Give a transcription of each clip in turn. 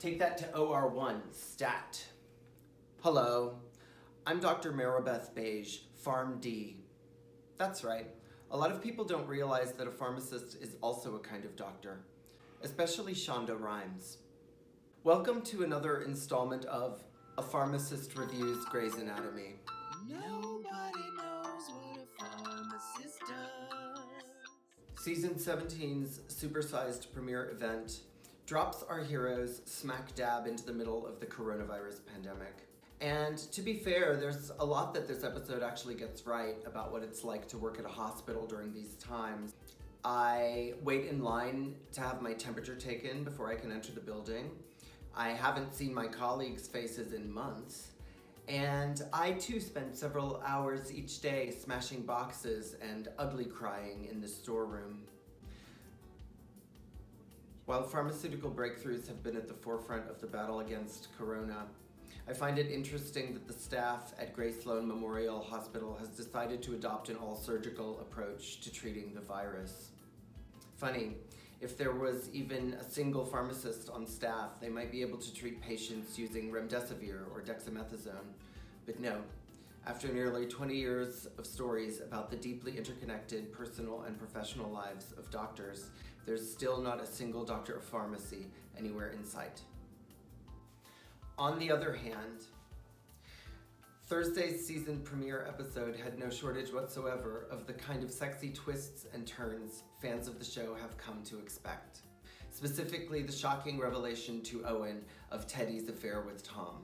Take that to OR1, stat. Hello, I'm Dr. Maribeth Beige, Pharm D. That's right, a lot of people don't realize that a pharmacist is also a kind of doctor, especially Shonda Rhimes. Welcome to another installment of A Pharmacist Reviews Grey's Anatomy. Nobody knows what a pharmacist does. Season 17's supersized premiere event drops our heroes smack dab into the middle of the coronavirus pandemic. And to be fair, there's a lot that this episode actually gets right about what it's like to work at a hospital during these times. I wait in line to have my temperature taken before I can enter the building. I haven't seen my colleagues' faces in months. And I too spend several hours each day smashing boxes and ugly crying in the storeroom. While pharmaceutical breakthroughs have been at the forefront of the battle against corona, I find it interesting that the staff at Gray Sloan Memorial Hospital has decided to adopt an all-surgical approach to treating the virus. Funny, if there was even a single pharmacist on staff, they might be able to treat patients using remdesivir or dexamethasone. But no, after nearly 20 years of stories about the deeply interconnected personal and professional lives of doctors, there's still not a single doctor of pharmacy anywhere in sight. On the other hand, Thursday's season premiere episode had no shortage whatsoever of the kind of sexy twists and turns fans of the show have come to expect. Specifically, the shocking revelation to Owen of Teddy's affair with Tom.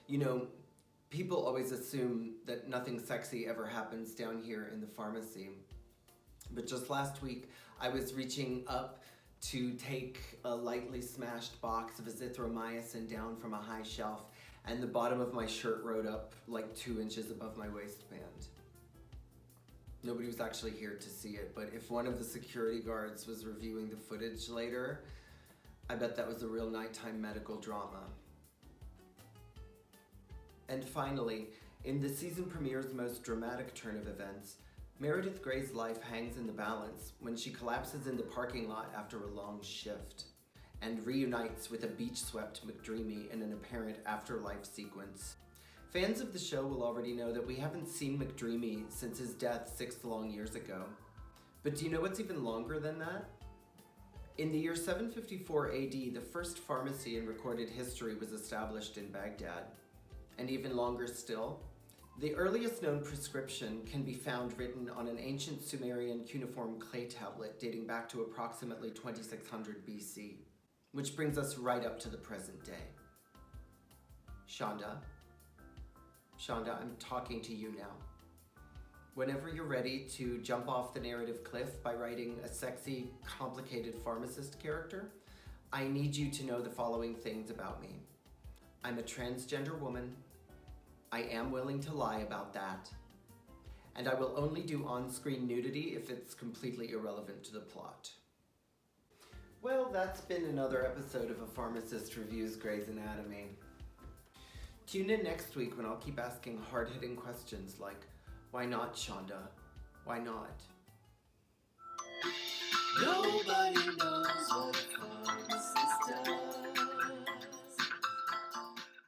You know, people always assume that nothing sexy ever happens down here in the pharmacy. But just last week, I was reaching up to take a lightly smashed box of azithromycin down from a high shelf, and the bottom of my shirt rode up like 2 inches above my waistband. Nobody was actually here to see it, but if one of the security guards was reviewing the footage later, I bet that was a real nighttime medical drama. And finally, in the season premiere's most dramatic turn of events, Meredith Grey's life hangs in the balance when she collapses in the parking lot after a long shift and reunites with a beach-swept McDreamy in an apparent afterlife sequence. Fans of the show will already know that we haven't seen McDreamy since his death 6 long years ago. But do you know what's even longer than that? In the year 754 AD, the first pharmacy in recorded history was established in Baghdad. And even longer still, the earliest known prescription can be found written on an ancient Sumerian cuneiform clay tablet dating back to approximately 2600 BC, which brings us right up to the present day. Shonda, I'm talking to you now. Whenever you're ready to jump off the narrative cliff by writing a sexy, complicated pharmacist character, I need you to know the following things about me. I'm a transgender woman. I am willing to lie about that. And I will only do on-screen nudity if it's completely irrelevant to the plot. Well, that's been another episode of A Pharmacist Reviews Grey's Anatomy. Tune in next week when I'll keep asking hard-hitting questions like, why not, Shonda? Why not? Nobody knows what